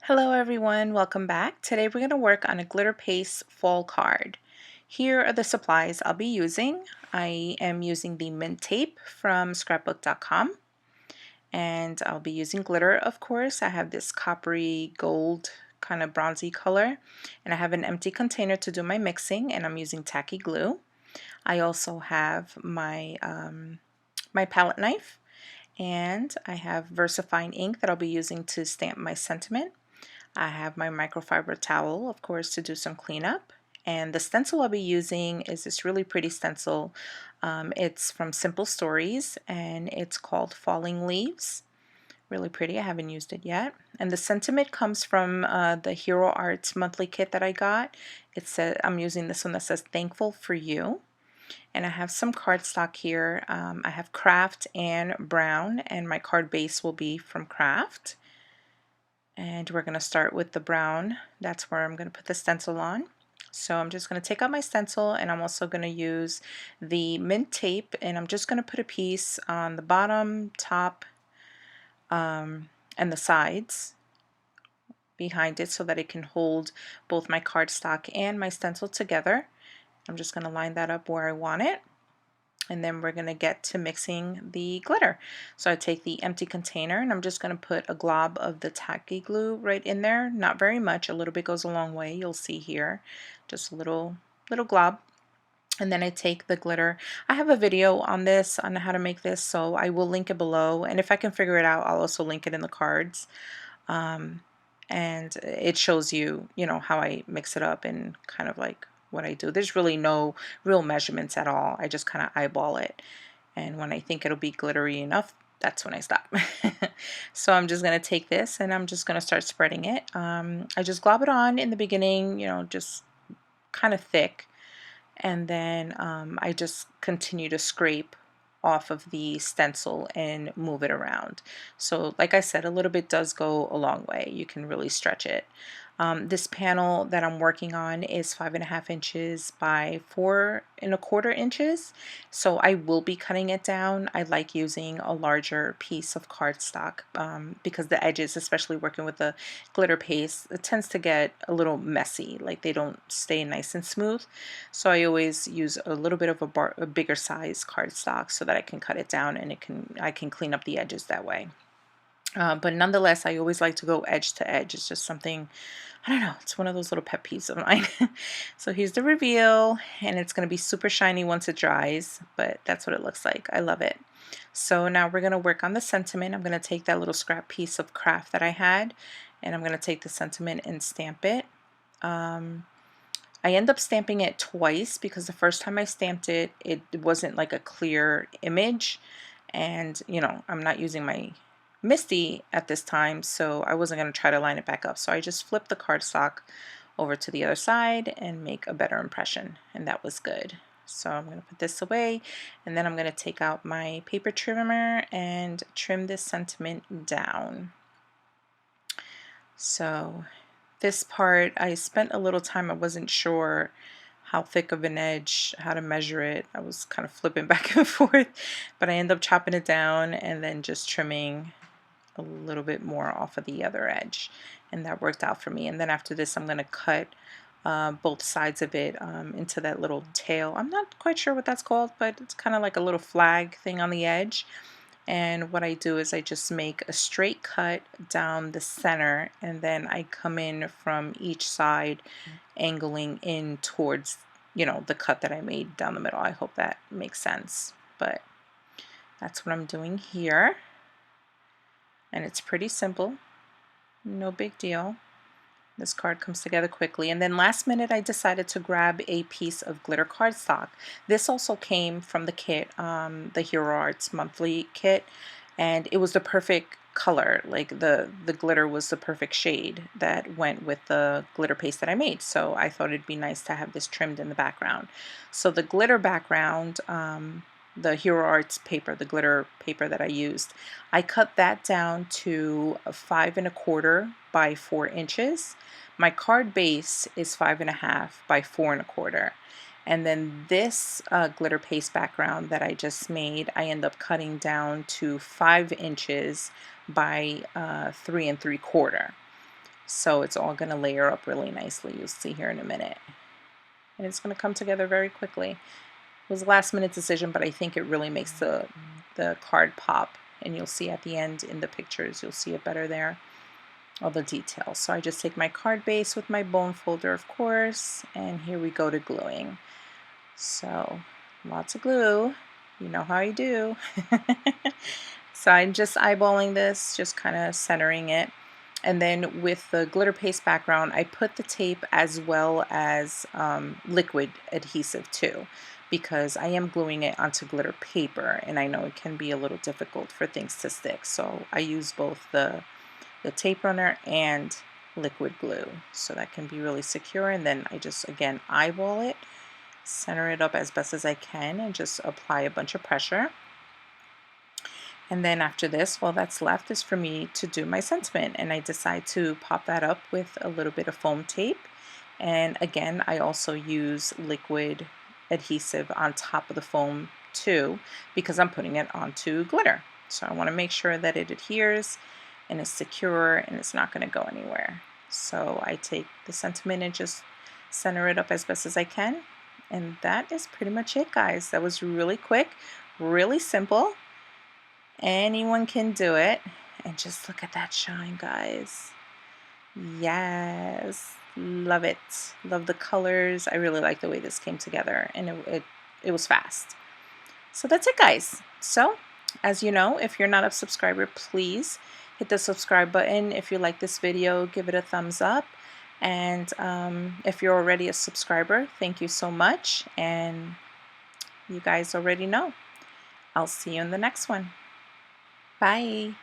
Hello everyone, welcome back. Today we're going to work on a glitter paste fall card. Here are the supplies I'll be using. I am using the mint tape from scrapbook.com and I'll be using glitter, of course. I have this coppery gold kind of bronzy color, and I have an empty container to do my mixing, and I'm using tacky glue. I also have my my palette knife, and I have VersaFine ink that I'll be using to stamp my sentiment. I have my microfiber towel, of course, to do some cleanup. And the stencil I'll be using is this really pretty stencil. It's from Simple Stories and it's called Falling Leaves. Really pretty. I haven't used it yet. And the sentiment comes from the Hero Arts monthly kit that I got. It says I'm using this one that says "Thankful for You." And I have some cardstock here. I have Craft and Brown, and my card base will be from Craft. And we're going to start with the brown. That's where I'm going to put the stencil on. So I'm just going to take out my stencil, and I'm also going to use the mint tape, and I'm just going to put a piece on the bottom, top, and the sides behind it so that it can hold both my cardstock and my stencil together. I'm just going to line that up where I want it. And then we're going to get to mixing the glitter. So I take the empty container and I'm just going to put a glob of the tacky glue right in there. Not very much, a little bit goes a long way. You'll see here, just a little glob. And then I take the glitter. I have a video on this, on how to make this, so I will link it below. And if I can figure it out, I'll also link it in the cards. And it shows you, how I mix it up and kind of like what I do. There's really no real measurements at all. I just kind of eyeball it. And when I think it'll be glittery enough, that's when I stop. So I'm just going to take this and I'm just going to start spreading it. I just glob it on in the beginning, just kind of thick. And then I just continue to scrape off of the stencil and move it around. So like I said, a little bit does go a long way. You can really stretch it. This panel that I'm working on is 5.5 inches by 4.25 inches. So I will be cutting it down. I like using a larger piece of cardstock because the edges, especially working with the glitter paste, it tends to get a little messy. Like they don't stay nice and smooth. So I always use a little bit of a bigger size cardstock so that I can cut it down and I can clean up the edges that way. But nonetheless, I always like to go edge to edge. It's just something, I don't know, it's one of those little pet peeves of mine. So here's the reveal, and it's going to be super shiny once it dries, but that's what it looks like. I love it. So now we're going to work on the sentiment. I'm going to take that little scrap piece of craft that I had, and I'm going to take the sentiment and stamp it. I end up stamping it twice because the first time I stamped it, it wasn't like a clear image, and I'm not using my MISTI at this time, so I wasn't going to try to line it back up. So I just flipped the cardstock over to the other side and make a better impression, and that was good. So I'm going to put this away, and then I'm going to take out my paper trimmer and trim this sentiment down. So this part, I spent a little time, I wasn't sure how thick of an edge, how to measure it. I was kind of flipping back and forth, but I ended up chopping it down and then just trimming a little bit more off of the other edge, and that worked out for me. And then after this, I'm going to cut both sides of it into that little tail. I'm not quite sure what that's called, but it's kind of like a little flag thing on the edge. And what I do is I just make a straight cut down the center, and then I come in from each side, angling in towards, the cut that I made down the middle. I hope that makes sense, but that's what I'm doing here. And it's pretty simple, no big deal. This card comes together quickly. And then last minute I decided to grab a piece of glitter cardstock. This also came from the kit, the Hero Arts monthly kit, and it was the perfect color. Like the glitter was the perfect shade that went with the glitter paste that I made. So I thought it'd be nice to have this trimmed in the background. So the glitter background, the Hero Arts paper, the glitter paper that I used, I cut that down to 5.25 by 4 inches. My card base is 5.5 by 4.25. And then this glitter paste background that I just made, I end up cutting down to 5 inches by 3 3/4. So it's all going to layer up really nicely. You'll see here in a minute. And it's going to come together very quickly. It was a last minute decision, but I think it really makes the card pop. And you'll see at the end in the pictures, you'll see it better there, all the details. So I just take my card base with my bone folder, of course, and here we go to gluing. So lots of glue. You know how I do. So I'm just eyeballing this, just kind of centering it. And then with the glitter paste background, I put the tape as well as liquid adhesive too, because I am gluing it onto glitter paper, and I know it can be a little difficult for things to stick. So I use both the tape runner and liquid glue, so that can be really secure. And then I just, again, eyeball it, center it up as best as I can, and just apply a bunch of pressure. And then after this, all that's left is for me to do my sentiment, and I decide to pop that up with a little bit of foam tape. And again, I also use liquid adhesive on top of the foam too, because I'm putting it onto glitter. So I want to make sure that it adheres and is secure and it's not going to go anywhere. So I take the sentiment and just center it up as best as I can. And that is pretty much it, guys. That was really quick, really simple. Anyone can do it. And just look at that shine, guys. Yes, love it. Love the colors. I really like the way this came together, and it was fast. So that's it, guys. So as you know, if you're not a subscriber, please hit the subscribe button. If you like this video, give it a thumbs up. And if you're already a subscriber, thank you so much. And you guys already know. I'll see you in the next one. Bye.